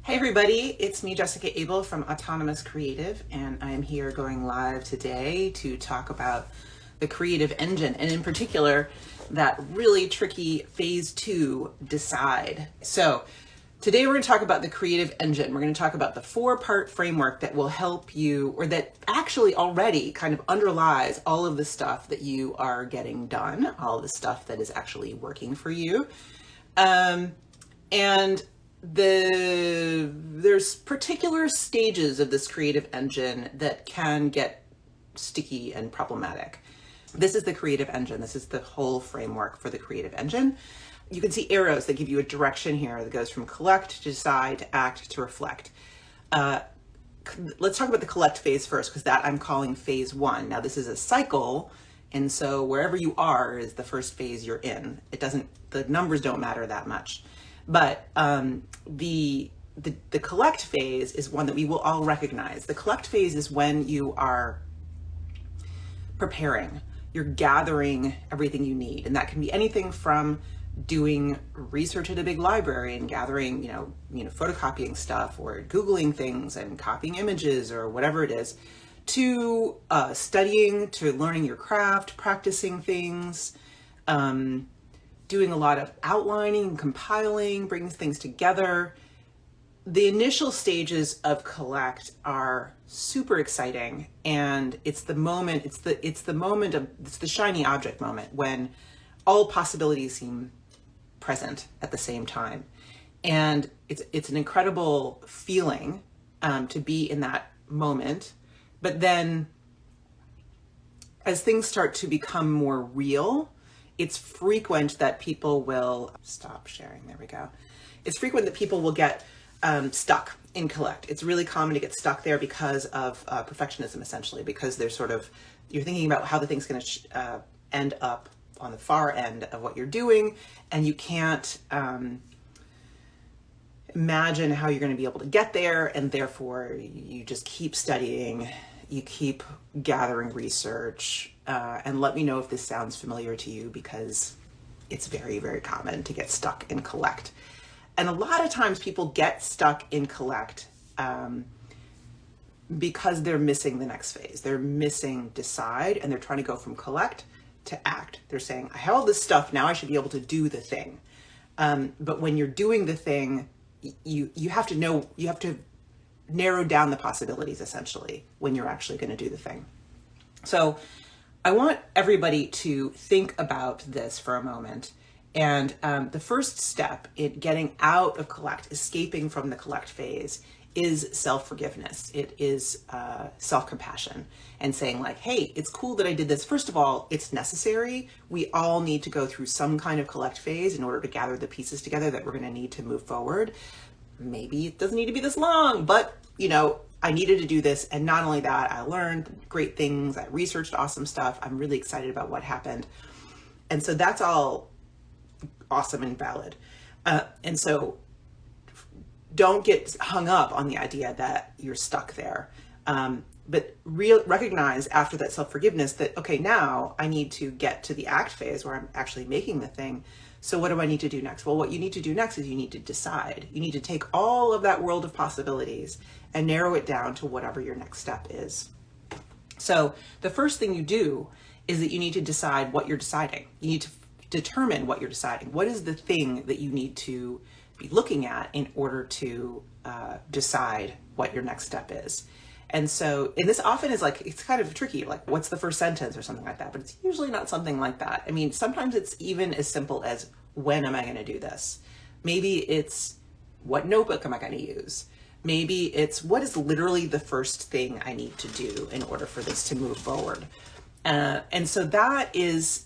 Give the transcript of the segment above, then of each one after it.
Hey everybody, it's me, Jessica Abel from Autonomous Creative, and I'm here going live today to talk about the creative engine, and in particular, that really tricky phase 2, decide. So today we're going to talk about the creative engine. We're going to talk about the 4-part framework that will help you, or that actually already kind of underlies all of the stuff that you are getting done, all of the stuff that is actually working for you. And there's particular stages of this creative engine that can get sticky and problematic. This is the creative engine. This is the whole framework for the creative engine. You can see arrows that give you a direction here that goes from collect to decide to act to reflect. Let's talk about the collect phase first, because that I'm calling phase 1. Now this is a cycle, and so wherever you are is the first phase you're in. The numbers don't matter that much. But the collect phase is one that we will all recognize. The collect phase is when you are preparing. You're gathering everything you need. And that can be anything from doing research at a big library and gathering, photocopying stuff, or Googling things and copying images or whatever it is, to studying, to learning your craft, practicing things, doing a lot of outlining, compiling, bringing things together. The initial stages of collect are super exciting, and it's the shiny object moment when all possibilities seem present at the same time. And it's an incredible feeling to be in that moment. But then as things start to become more real, it's frequent that people will stop sharing. There we go. It's frequent that people will get stuck in collect. It's really common to get stuck there because of perfectionism, essentially, because you're thinking about how the thing's going to end up on the far end of what you're doing, and you can't imagine how you're going to be able to get there, and therefore you just keep studying, you keep gathering research, and let me know if this sounds familiar to you, because it's very, very common to get stuck in collect. And a lot of times people get stuck in collect because they're missing the next phase. They're missing decide, and they're trying to go from collect to act. They're saying, I have all this stuff, now I should be able to do the thing. But when you're doing the thing, you have to narrow down the possibilities, essentially, when you're actually going to do the thing. So I want everybody to think about this for a moment. And the first step in getting out of collect, escaping from the collect phase, is self-forgiveness. It is self-compassion, and saying like, hey, it's cool that I did this. First of all, it's necessary. We all need to go through some kind of collect phase in order to gather the pieces together that we're going to need to move forward. Maybe it doesn't need to be this long, but I needed to do this. And not only that, I learned great things. I researched awesome stuff. I'm really excited about what happened. And so that's all awesome and valid. And so don't get hung up on the idea that you're stuck there. But recognize after that self-forgiveness that, okay, now I need to get to the act phase where I'm actually making the thing. So what do I need to do next? Well, what you need to do next is you need to decide. You need to take all of that world of possibilities and narrow it down to whatever your next step is. So the first thing you do is that you need to decide what you're deciding. You need to determine what you're deciding. What is the thing that you need to be looking at in order to decide what your next step is? And this often is it's kind of tricky, like what's the first sentence or something like that, but it's usually not something like that. I mean, sometimes it's even as simple as, when am I going to do this? Maybe it's, what notebook am I going to use? Maybe it's, what is literally the first thing I need to do in order for this to move forward? And so that is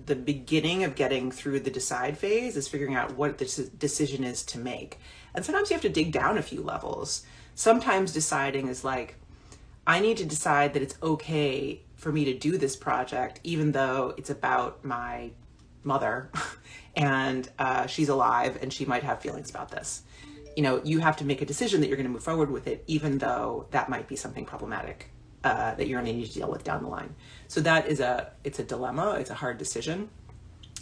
the beginning of getting through the decide phase, is figuring out what the decision is to make. And sometimes you have to dig down a few levels. Sometimes deciding is like, I need to decide that it's okay for me to do this project, even though it's about my mother and she's alive and she might have feelings about this. You have to make a decision that you're going to move forward with it, even though that might be something problematic that you're going to need to deal with down the line. So it's a dilemma. It's a hard decision.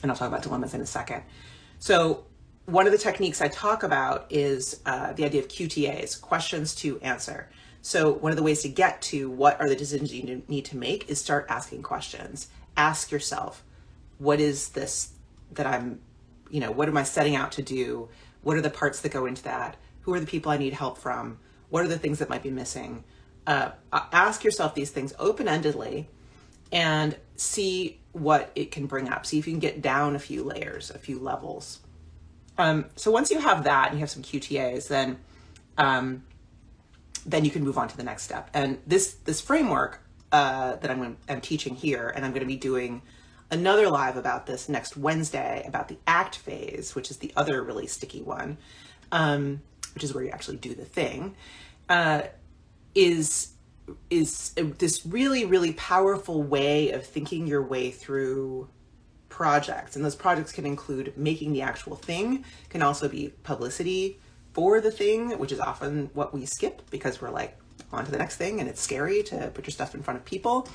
And I'll talk about dilemmas in a second. So one of the techniques I talk about is the idea of QTAs, questions to answer. So one of the ways to get to what are the decisions you need to make is start asking questions. Ask yourself, what is this that what am I setting out to do? What are the parts that go into that? Who are the people I need help from? What are the things that might be missing? Ask yourself these things open-endedly and see what it can bring up. See if you can get down a few layers, a few levels. So once you have that and you have some QTAs, then you can move on to the next step. And this framework that I'm teaching here, and I'm going to be doing another live about this next Wednesday about the ACT phase, which is the other really sticky one, which is where you actually do the thing, is this really, really powerful way of thinking your way through projects. And those projects can include making the actual thing, can also be publicity for the thing, which is often what we skip because we're like on to the next thing and it's scary to put your stuff in front of people.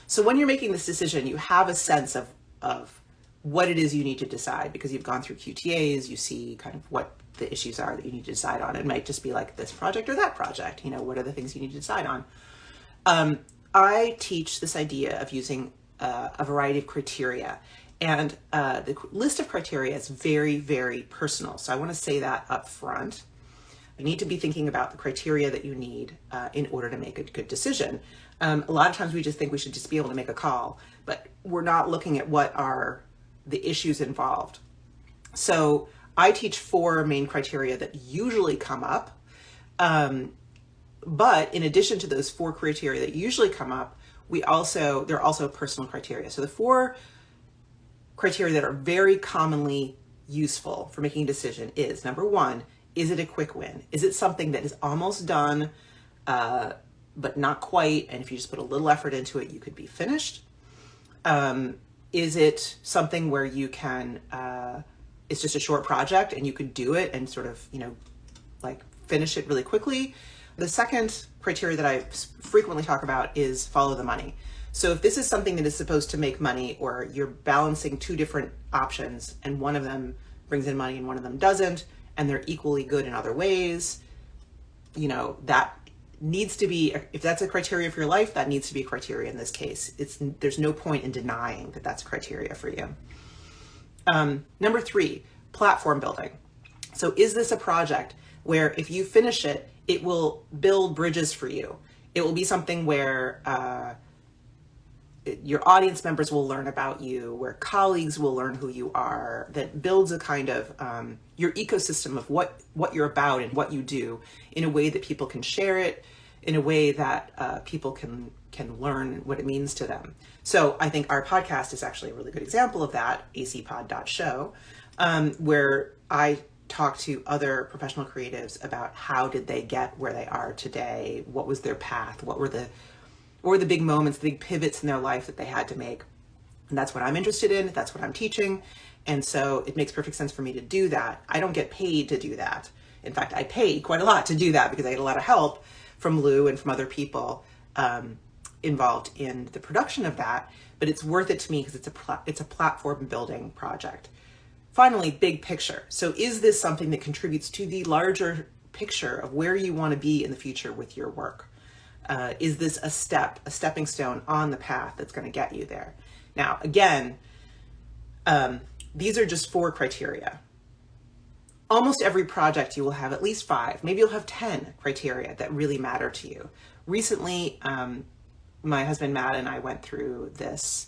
So when you're making this decision, you have a sense of what it is you need to decide because you've gone through QTAs, you see kind of what the issues are that you need to decide on. It might just be like this project or that project, what are the things you need to decide on? I teach this idea of using a variety of criteria. And the list of criteria is very, very personal. So I want to say that up front. You need to be thinking about the criteria that you need in order to make a good decision. A lot of times we just think we should just be able to make a call, but we're not looking at what are the issues involved. So I teach 4 main criteria that usually come up. But in addition to those 4 criteria that usually come up, there are also personal criteria. So the 4 criteria that are very commonly useful for making a decision is, number 1, is it a quick win? Is it something that is almost done, but not quite, and if you just put a little effort into it, you could be finished? Is it something where you can, it's just a short project and you could do it and sort of, finish it really quickly? The second criteria that I frequently talk about is follow the money. So if this is something that is supposed to make money, or you're balancing 2 different options and one of them brings in money and one of them doesn't, and they're equally good in other ways, that needs to be, if that's a criteria for your life, that needs to be a criteria in this case. There's no point in denying that that's a criteria for you. Number 3, platform building. So is this a project where if you finish it, it will build bridges for you? It will be something where your audience members will learn about you, where colleagues will learn who you are, that builds a kind of your ecosystem of what you're about and what you do in a way that people can share it, in a way that people can learn what it means to them. So I think our podcast is actually a really good example of that, acpod.show, where I talk to other professional creatives about how did they get where they are today, what was their path, what were the big moments, the big pivots in their life that they had to make. And that's what I'm interested in. That's what I'm teaching. And so it makes perfect sense for me to do that. I don't get paid to do that. In fact, I pay quite a lot to do that because I get a lot of help from Lou and from other people involved in the production of that. But it's worth it to me because it's a platform building project. Finally, big picture. So is this something that contributes to the larger picture of where you want to be in the future with your work? Is this a stepping stone on the path that's going to get you there? Now, again, these are just 4 criteria. Almost every project you will have at least 5, maybe you'll have 10 criteria that really matter to you. Recently, my husband Matt and I went through this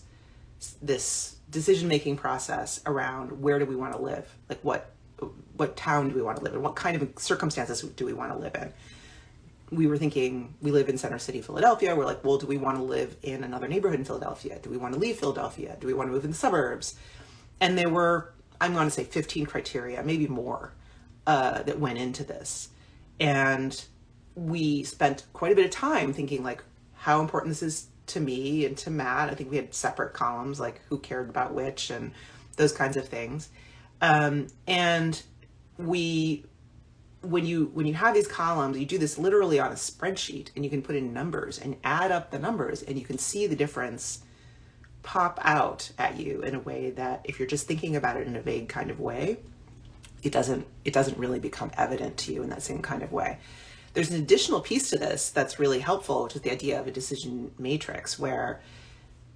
decision-making process around where do we want to live? Like what town do we want to live in? What kind of circumstances do we want to live in? We were thinking, we live in Center City, Philadelphia. We're like, well, do we want to live in another neighborhood in Philadelphia? Do we want to leave Philadelphia? Do we want to move in the suburbs? And there were, I'm going to say 15 criteria, maybe more, that went into this. And we spent quite a bit of time thinking like how important this is to me and to Matt. I think we had separate columns, like who cared about which and those kinds of things. And when you have these columns, you do this literally on a spreadsheet and you can put in numbers and add up the numbers and you can see the difference pop out at you in a way that if you're just thinking about it in a vague kind of way, it doesn't really become evident to you in that same kind of way. There's an additional piece to this that's really helpful, which is the idea of a decision matrix, where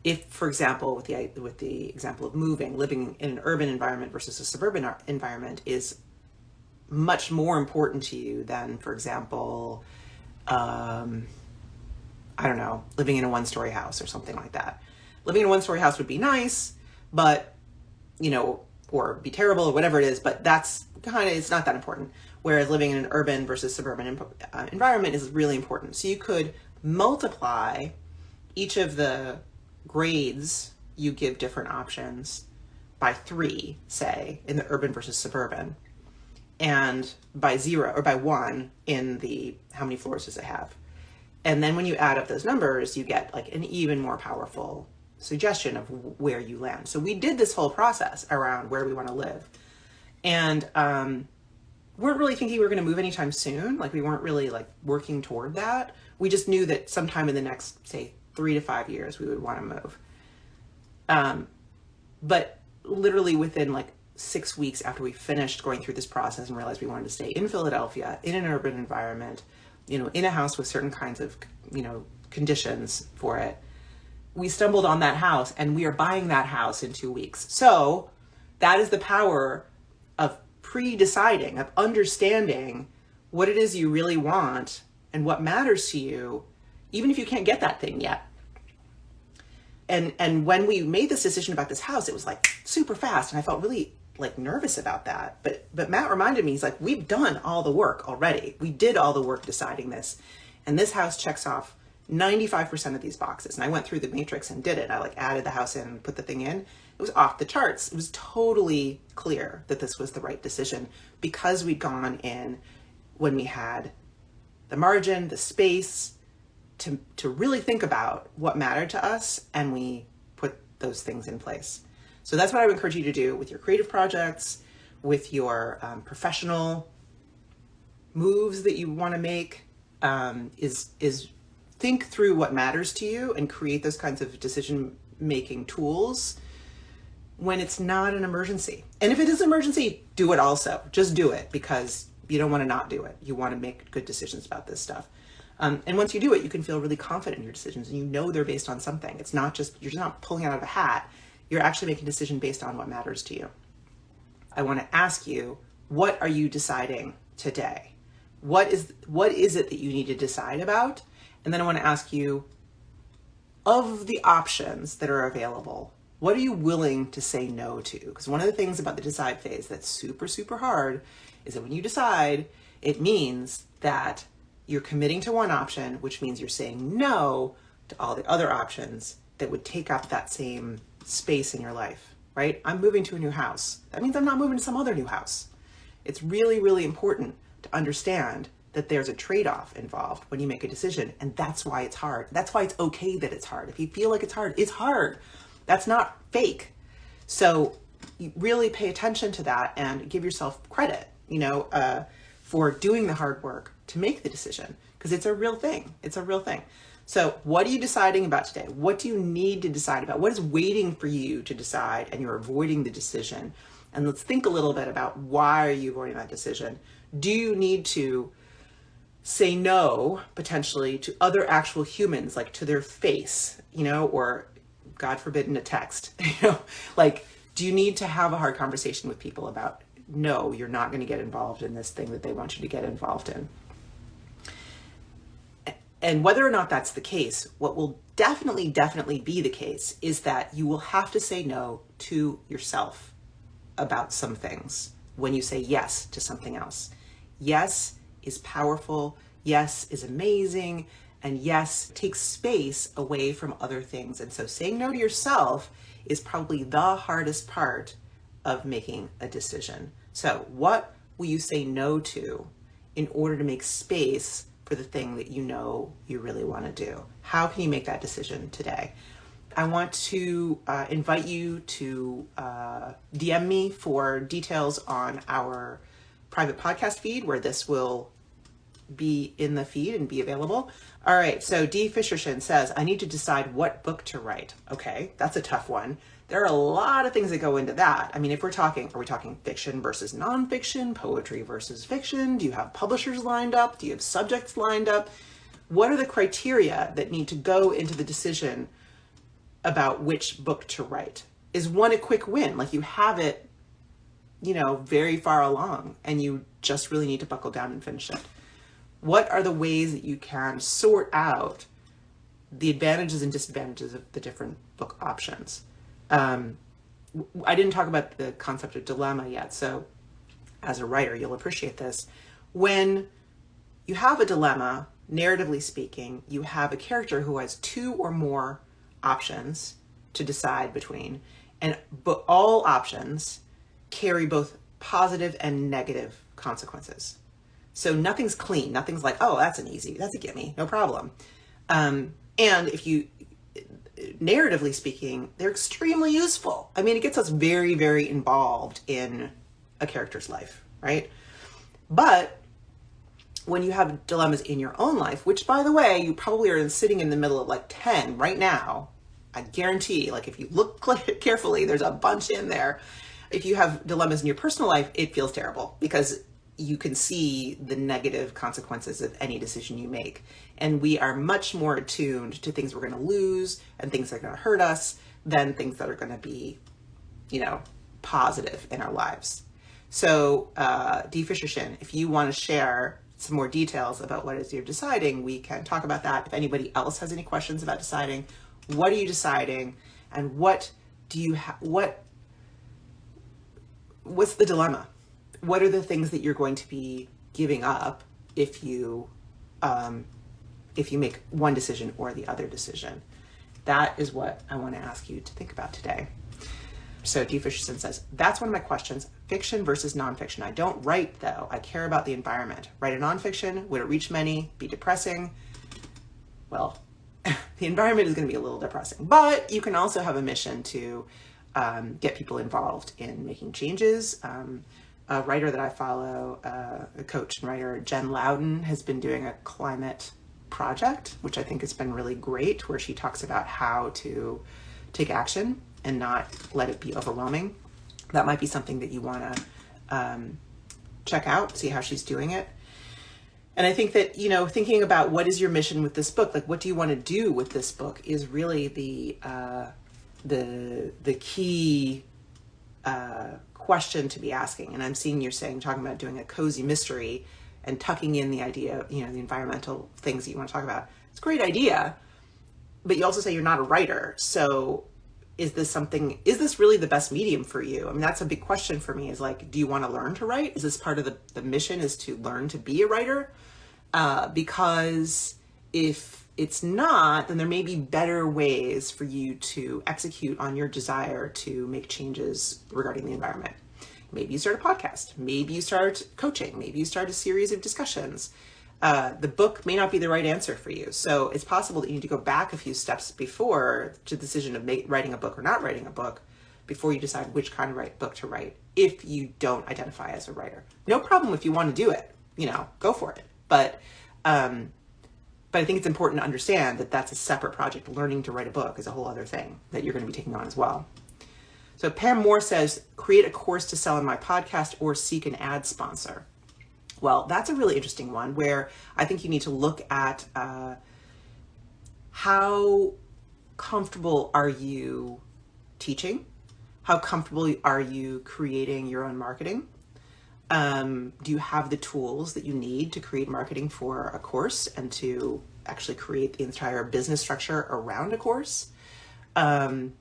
if, for example, with the example of moving, living in an urban environment versus a suburban environment is much more important to you than, for example, I don't know, living in a one-story house or something like that. Living in a one-story house would be nice, but, or be terrible or whatever it is, but it's not that important. Whereas living in an urban versus suburban environment is really important. So you could multiply each of the grades you give different options by 3, say, in the urban versus suburban, and by 0 or by 1 in the how many floors does it have. And then when you add up those numbers, you get like an even more powerful suggestion of where you land. So we did this whole process around where we want to live, and weren't really thinking we were going to move anytime soon. Like we weren't really like working toward that. We just knew that sometime in the next, say, 3 to 5 years, we would want to move. But literally within like 6 weeks after we finished going through this process and realized we wanted to stay in Philadelphia, in an urban environment, in a house with certain kinds of, conditions for it, we stumbled on that house, and we are buying that house in 2 weeks. So that is the power of pre-deciding, of understanding what it is you really want and what matters to you, even if you can't get that thing yet. And when we made this decision about this house, it was like super fast, and I felt really like nervous about that. But Matt reminded me, he's like, we've done all the work already. We did all the work deciding this, and this house checks off 95% of these boxes. And I went through the matrix and did it. I like added the house in and put the thing in. It was off the charts. It was totally clear that this was the right decision because we'd gone in when we had the margin, the space to really think about what mattered to us, and we put those things in place. So that's what I would encourage you to do with your creative projects, with your professional moves that you want to make, is think through what matters to you and create those kinds of decision-making tools when it's not an emergency. And if it is an emergency, do it also. Just do it, because you don't want to not do it. You want to make good decisions about this stuff. And once you do it, you can feel really confident in your decisions, and they're based on something. It's not just, you're just not pulling it out of a hat. You're actually making a decision based on what matters to you. I want to ask you, what are you deciding today? What is it that you need to decide about? And then I want to ask you, of the options that are available, what are you willing to say no to? Because one of the things about the decide phase that's super, super hard is that when you decide, it means that you're committing to one option, which means you're saying no to all the other options that would take up that same space in your life, right? I'm moving to a new house. That means I'm not moving to some other new house. It's really, really important to understand that there's a trade-off involved when you make a decision, and that's why it's hard. That's why it's okay that it's hard. If you feel like it's hard, it's hard. That's not fake. So you really pay attention to that and give yourself credit, for doing the hard work to make the decision, because it's a real thing. It's a real thing. So what are you deciding about today? What do you need to decide about? What is waiting for you to decide and you're avoiding the decision? And let's think a little bit about, why are you avoiding that decision? Do you need to say no, potentially, to other actual humans, like to their face, or God forbid in a text, do you need to have a hard conversation with people about, no, you're not going to get involved in this thing that they want you to get involved in? And whether or not that's the case, what will definitely be the case is that you will have to say no to yourself about some things when you say yes to something else. Yes is powerful, yes is amazing, and yes takes space away from other things. And so saying no to yourself is probably the hardest part of making a decision. So what will you say no to in order to make space for the thing that you really want to do? How can you make that decision today? I want to invite you to DM me for details on our private podcast feed, where this will be in the feed and be available. All right, so D. Fishershin says, I need to decide what book to write. Okay, that's a tough one. There are a lot of things that go into that. I mean, if are we talking fiction versus nonfiction, poetry versus fiction? Do you have publishers lined up? Do you have subjects lined up? What are the criteria that need to go into the decision about which book to write? Is one a quick win? Like you have it, very far along and you just really need to buckle down and finish it. What are the ways that you can sort out the advantages and disadvantages of the different book options? I didn't talk about the concept of dilemma yet. So as a writer, you'll appreciate this. When you have a dilemma, narratively speaking, you have a character who has two or more options to decide between, but all options carry both positive and negative consequences. So nothing's clean. Nothing's like, oh, that's a gimme, no problem. And if you, narratively speaking, they're extremely useful. I mean, it gets us very, very involved in a character's life, right? But when you have dilemmas in your own life, which by the way, you probably are sitting in the middle of like 10 right now, I guarantee, like if you look carefully, there's a bunch in there. If you have dilemmas in your personal life, it feels terrible because you can see the negative consequences of any decision you make. And we are much more attuned to things we're going to lose and things that are going to hurt us than things that are going to be, positive in our lives. So, D. Fishershin, if you want to share some more details about what it is you're deciding, we can talk about that. If anybody else has any questions about deciding, what are you deciding and what do you what's the dilemma? What are the things that you're going to be giving up if you make one decision or the other decision? That is what I want to ask you to think about today. So D. Fisherson says, that's one of my questions, fiction versus nonfiction. I don't write though. I care about the environment. Write a nonfiction, would it reach many, be depressing? Well, the environment is going to be a little depressing, but you can also have a mission to get people involved in making changes. A writer that I follow, a coach and writer, Jen Loudon, has been doing a climate project, which I think has been really great, where she talks about how to take action and not let it be overwhelming. That might be something that you want to check out, see how she's doing it. And I think that, thinking about what is your mission with this book, like what do you want to do with this book, is really the key question to be asking. And I'm seeing you're talking about doing a cozy mystery and tucking in the idea of, the environmental things that you want to talk about. It's a great idea, but you also say you're not a writer. So is this really the best medium for you? I mean, that's a big question for me, is like, do you want to learn to write? Is this part of the mission, is to learn to be a writer? Because if it's not, then there may be better ways for you to execute on your desire to make changes regarding the environment. Maybe you start a podcast. Maybe you start coaching. Maybe you start a series of discussions. The book may not be the right answer for you. So it's possible that you need to go back a few steps before to the decision of writing a book or not writing a book, before you decide which kind of book to write, if you don't identify as a writer. No problem if you want to do it, go for it. But I think it's important to understand that that's a separate project. Learning to write a book is a whole other thing that you're going to be taking on as well. So Pam Moore says, create a course to sell on my podcast or seek an ad sponsor. Well, that's a really interesting one, where I think you need to look at how comfortable are you teaching? How comfortable are you creating your own marketing? Do you have the tools that you need to create marketing for a course and to actually create the entire business structure around a course? Because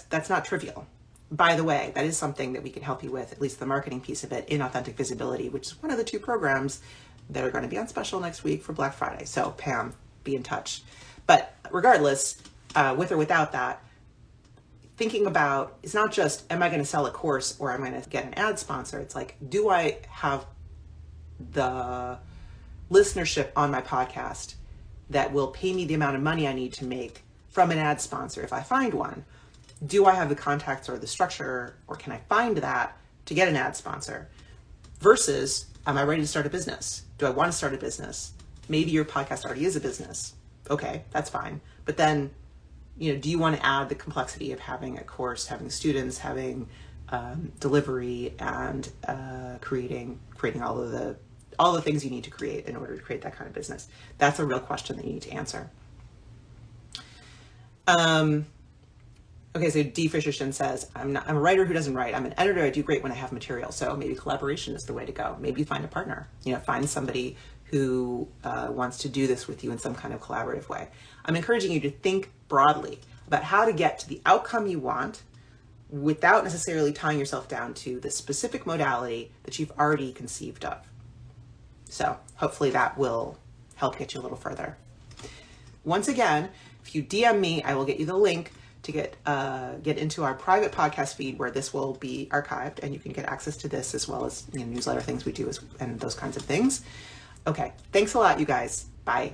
that's not trivial. By the way, that is something that we can help you with, at least the marketing piece of it, in Authentic Visibility, which is one of the 2 programs that are going to be on special next week for Black Friday. So Pam, be in touch. But regardless, with or without that, thinking about, it's not just, am I going to sell a course or am I going to get an ad sponsor? It's like, do I have the listenership on my podcast that will pay me the amount of money I need to make from an ad sponsor if I find one? Do I have the contacts or the structure, or can I find that to get an ad sponsor? Versus, am I ready to start a business? Do I want to start a business? Maybe your podcast already is a business. Okay, that's fine. But then do you want to add the complexity of having a course, having students, having delivery, and creating all the things you need to create in order to create that kind of business? That's a real question that you need to answer. Okay, so D. Fisherson says, I'm a writer who doesn't write. I'm an editor. I do great when I have material. So maybe collaboration is the way to go. Maybe you find a partner. Find somebody who wants to do this with you in some kind of collaborative way. I'm encouraging you to think broadly about how to get to the outcome you want without necessarily tying yourself down to the specific modality that you've already conceived of. So hopefully that will help get you a little further. Once again, if you DM me, I will get you the link to get into our private podcast feed where this will be archived, and you can get access to this as well as newsletter things we do and those kinds of things. Okay, thanks a lot, you guys. Bye.